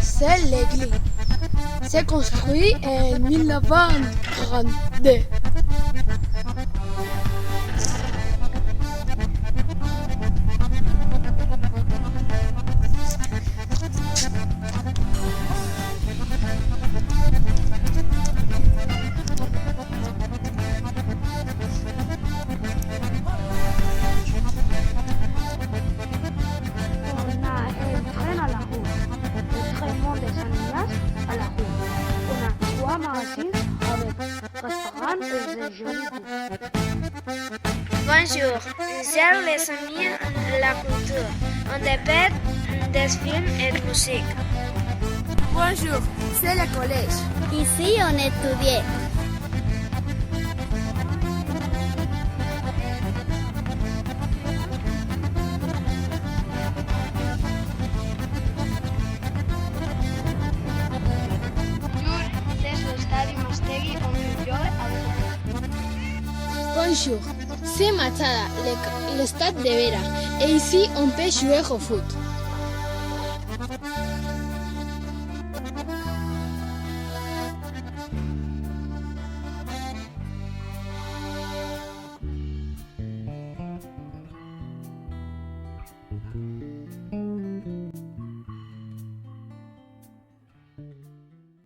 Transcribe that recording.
C'est l'église. C'est construit en 1932. On a un train à la roue, le train de Saint-Ignace à la roue. On a 3 magasins avec restaurant et des jolis goûts. Bonjour, c'est les amis de la culture. On dépend des films et de musique. Bonjour, c'est le collège. Ici, on étudie. C'est le stade Mastegui on peut jouer avec. Bonjour, c'est Matada, le stade de Vera. Et ici, on peut jouer au foot.